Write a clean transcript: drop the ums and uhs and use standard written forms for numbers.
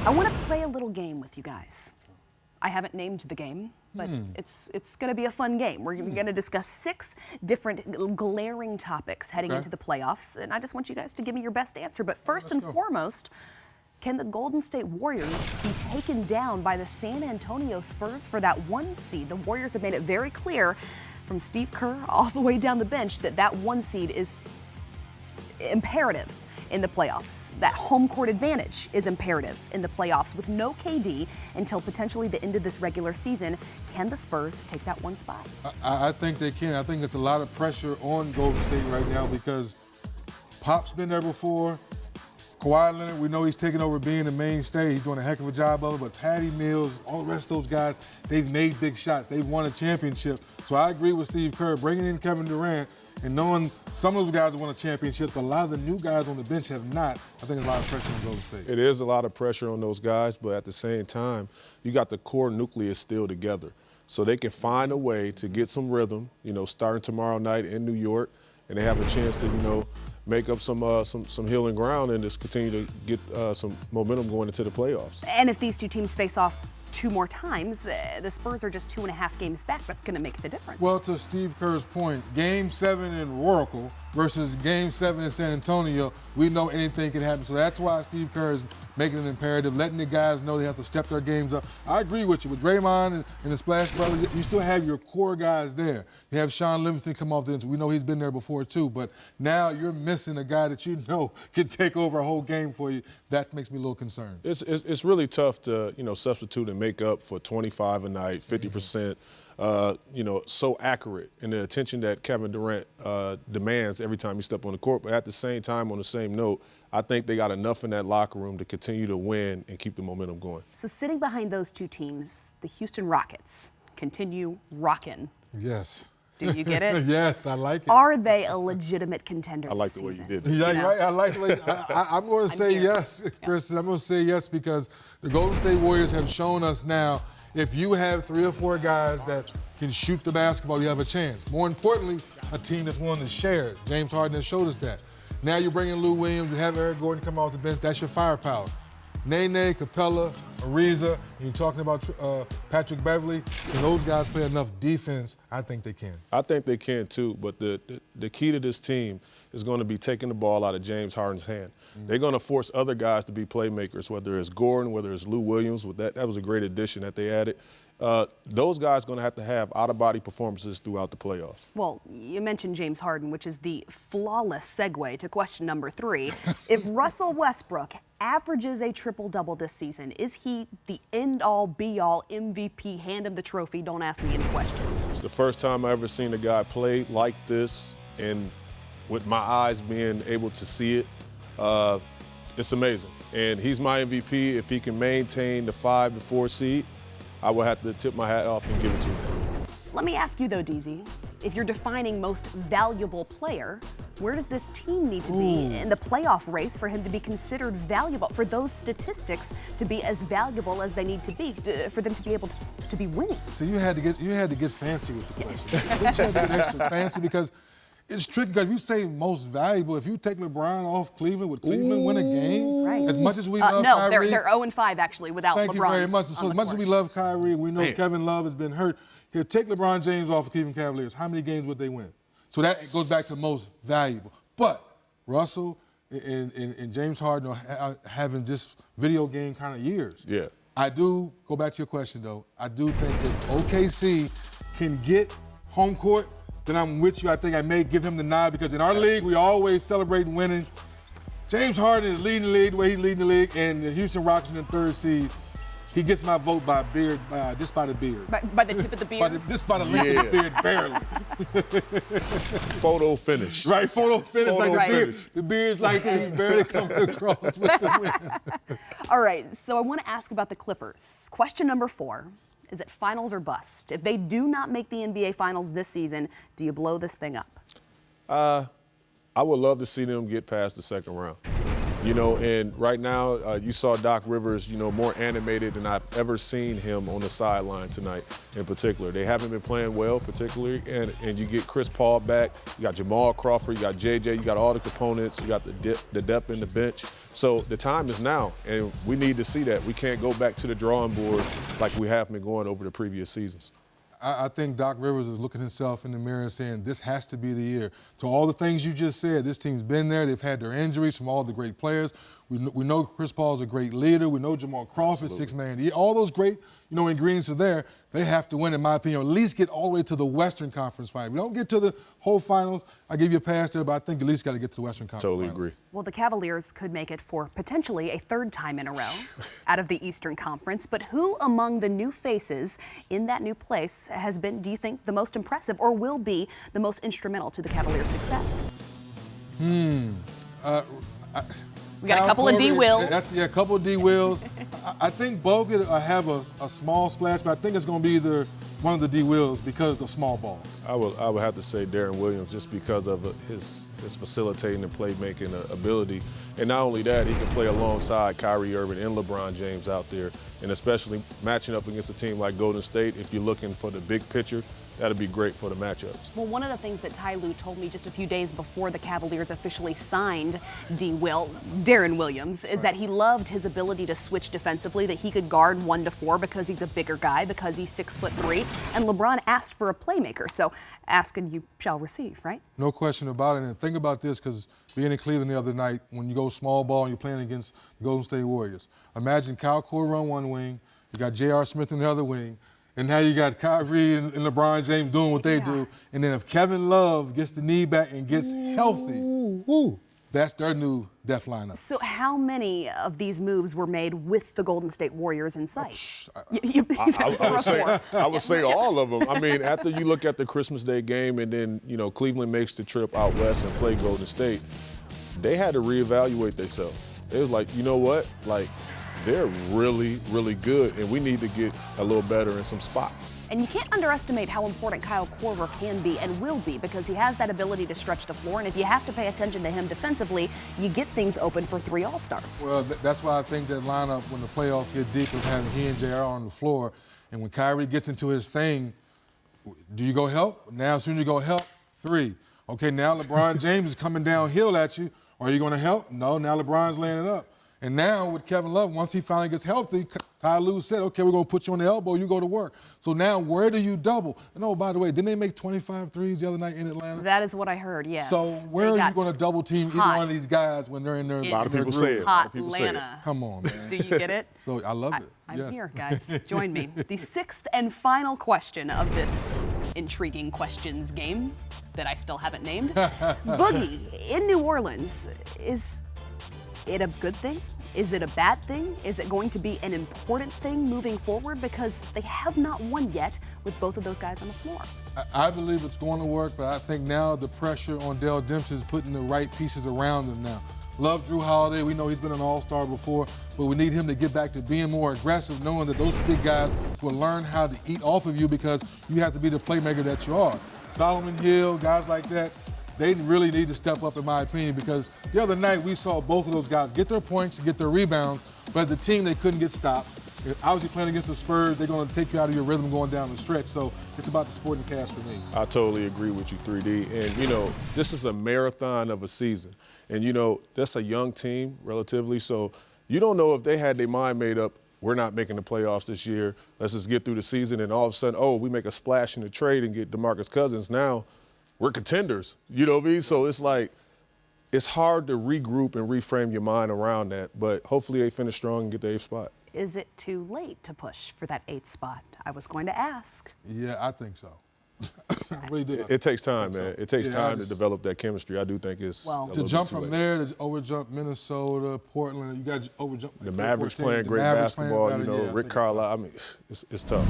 I want to play a little game with you guys. I haven't named the game, but it's going to be a fun game. We're going to discuss 6 different glaring topics heading into the playoffs, and I just want you guys to give me your best answer. But first and foremost, can the Golden State Warriors be taken down by the San Antonio Spurs for that 1 seed? The Warriors have made it very clear, from Steve Kerr all the way down the bench, that that 1 seed is imperative in the playoffs. That home court advantage is imperative in the playoffs. With no KD until potentially the end of this regular season, can the Spurs take that 1 spot? I think they can. I think it's a lot of pressure on Golden State right now because Pop's been there before. Kawhi Leonard, we know he's taking over being the mainstay. He's doing a heck of a job of it. But Patty Mills, all the rest of those guys, they've made big shots. They've won a championship. So I agree with Steve Kerr, bringing in Kevin Durant and knowing some of those guys have won a championship, but a lot of the new guys on the bench have not. I think there's a lot of pressure on Golden State. It is a lot of pressure on those guys, but at the same time, you got the core nucleus still together. So they can find a way to get some rhythm, starting tomorrow night in New York, and they have a chance to, make up some healing ground and just continue to get some momentum going into the playoffs. And if these two teams face off 2 more times, the Spurs are just 2.5 games back. That's going to make the difference. Well, to Steve Kerr's point, Game 7 in Oracle versus Game 7 in San Antonio, we know anything can happen. So that's why Steve Kerr is making it imperative, letting the guys know they have to step their games up. I agree with you. With Draymond and the Splash Brothers, you still have your core guys there. You have Sean Livingston come off the bench. We know he's been there before, too. But now you're missing a guy that you know can take over a whole game for you. That makes me a little concerned. It's really tough to, substitute and make up for 25 a night, 50%. So accurate in the attention that Kevin Durant demands every time you step on the court. But at the same time, on the same note, I think they got enough in that locker room to continue to win and keep the momentum going. So sitting behind those 2 teams, the Houston Rockets continue rocking. Yes. Do you get it? Yes, I like it. Are they a legitimate contender I like this the way season? you did it. Yeah, right. I like I'm going to say yes, Chris. I'm going to say yes because the Golden State Warriors have shown us now if you have 3 or 4 guys that can shoot the basketball, you have a chance. More importantly, a team that's willing to share it. James Harden has showed us that. Now you're bringing Lou Williams, you have Eric Gordon come off the bench. That's your firepower. Nene, Capella, Ariza, and you're talking about Patrick Beverly. Can those guys play enough defense? I think they can. I think they can too, but the key to this team is going to be taking the ball out of James Harden's hand. They're going to force other guys to be playmakers, whether it's Gordon, whether it's Lou Williams. That was a great addition that they added. Those guys are going to have out-of-body performances throughout the playoffs. Well, you mentioned James Harden, which is the flawless segue to question number 3. If Russell Westbrook averages a triple-double this season, is he the end-all, be-all MVP? Hand him the trophy. Don't ask me any questions. It's the first time I've ever seen a guy play like this, and with my eyes being able to see it, it's amazing. And he's my MVP. If he can maintain the 5 to 4 seed, I will have to tip my hat off and give it to him. Let me ask you, though, DZ, if you're defining most valuable player, where does this team need to be in the playoff race for him to be considered valuable, for those statistics to be as valuable as they need to be, for them to be able to be winning? So you had to get fancy with the question. You had to get extra fancy because it's tricky because if you say most valuable, if you take LeBron off Cleveland, would Cleveland win a game? Right. As much as we love no, Kyrie. they're 0-5 actually without Thank LeBron. you very much. So as much as we love Kyrie and we know Man. Kevin Love has been hurt, he'll take LeBron James off of Cleveland Cavaliers. How many games would they win? So that goes back to most valuable. But Russell and James Harden are having just video game kind of years. Yeah. I do, go back to your question though, I do think if OKC can get home court, then I'm with you. I think I may give him the nod because in our league, we always celebrate winning. James Harden is leading the league the way he's leading the league, and the Houston Rockets in the 3rd seed. He gets my vote by a beard, just by the beard. By the tip of the beard? Just by the length of the beard, barely. Photo finish. Right, photo finish. Photo like finish. The beard's like he barely comes across with the win. All right, so I want to ask about the Clippers. Question number 4. Is it finals or bust? If they do not make the NBA Finals this season, do you blow this thing up? I would love to see them get past the 2nd round. You know, and right now you saw Doc Rivers, you know, more animated than I've ever seen him on the sideline tonight in particular. They haven't been playing well particularly, and you get Chris Paul back, you got Jamal Crawford, you got JJ, you got all the components, you got the depth in the bench. So the time is now, and we need to see that. We can't go back to the drawing board like we have been going over the previous seasons. I think Doc Rivers is looking himself in the mirror and saying, this has to be the year. To all the things you just said, this team's been there. They've had their injuries from all the great players. We know Chris Paul's a great leader. We know Jamal Crawford, six-man of the year. All those great, ingredients are there. They have to win, in my opinion, or at least get all the way to the Western Conference final. If we don't get to the whole finals, I give you a pass there, but I think at least got to get to the Western Conference Totally final. agree. Well, the Cavaliers could make it for potentially a third time in a row out of the Eastern Conference. But who among the new faces in that new place has been, do you think, the most impressive or will be the most instrumental to the Cavaliers' success? We got a couple of D. Wills. A couple of D. Wills. I think Bogut will have a small splash, but I think it's going to be either one of the D. Wills because of the small ball. I would have to say Darren Williams just because of his facilitating and playmaking ability. And not only that, he can play alongside Kyrie Irving and LeBron James out there. And especially matching up against a team like Golden State, if you're looking for the big picture, that'd be great for the matchups. Well, one of the things that Ty Lue told me just a few days before the Cavaliers officially signed Darren Williams, is that he loved his ability to switch defensively, that he could guard 1 to 4 because he's a bigger guy, because he's 6'3", and LeBron asked for a playmaker. So ask and you shall receive, right? No question about it. And think about this, because being in Cleveland the other night, when you go small ball and you're playing against the Golden State Warriors, imagine Kyle Korver on one wing, you got J.R. Smith on the other wing, and now you got Kyrie and LeBron James doing what they do. And then if Kevin Love gets the knee back and gets healthy, that's their new death lineup. So how many of these moves were made with the Golden State Warriors in sight? I would say all of them. I mean, after you look at the Christmas Day game and then, Cleveland makes the trip out west and play Golden State, they had to reevaluate themselves. It was like, you know what? Like, they're really, really good, and we need to get a little better in some spots. And you can't underestimate how important Kyle Korver can be and will be, because he has that ability to stretch the floor, and if you have to pay attention to him defensively, you get things open for 3 All-Stars. Well, that's why I think that lineup, when the playoffs get deep, is having he and JR on the floor, and when Kyrie gets into his thing, do you go help? Now, as soon as you go help, 3. Okay, now LeBron James is coming downhill at you. Are you going to help? No, now LeBron's laying it up. And now with Kevin Love, once he finally gets healthy, Ty Lue said, okay, we're going to put you on the elbow, you go to work. So now where do you double? And oh, by the way, didn't they make 25 threes the other night in Atlanta? That is what I heard, yes. So where are you going to double team either one of these guys when they're in their A lot of people group? say it. Hot Atlanta. Come on, man. Do you get it? So I love it. I'm here, guys. Join me. The 6th and final question of this intriguing questions game that I still haven't named. Boogie in New Orleans, is it a good thing? Is it a bad thing? Is it going to be an important thing moving forward? Because they have not won yet with both of those guys on the floor. I believe it's going to work, but I think now the pressure on Dell Dempsey is putting the right pieces around him now. Love Drew Holiday. We know he's been an all-star before, but we need him to get back to being more aggressive, knowing that those big guys will learn how to eat off of you because you have to be the playmaker that you are. Solomon Hill, guys like that, they really need to step up, in my opinion, because the other night we saw both of those guys get their points, get their rebounds, but as a team they couldn't get stopped. Obviously playing against the Spurs, they're going to take you out of your rhythm going down the stretch, so it's about the sporting cast for me. I totally agree with you, 3D. And, this is a marathon of a season. And, that's a young team, relatively, so you don't know if they had their mind made up, we're not making the playoffs this year, let's just get through the season, and all of a sudden, we make a splash in the trade and get DeMarcus Cousins. Now we're contenders, you know what I mean? So it's like, it's hard to regroup and reframe your mind around that, but hopefully they finish strong and get the 8th spot. Is it too late to push for that 8th spot? I was going to ask. Yeah, I think so. I really do. It takes time, man. It takes time to develop that chemistry. I do think it's to jump from there to overjump Minnesota, Portland. You got to overjump. The Mavericks playing great basketball. Rick Carlisle. I mean, it's tough.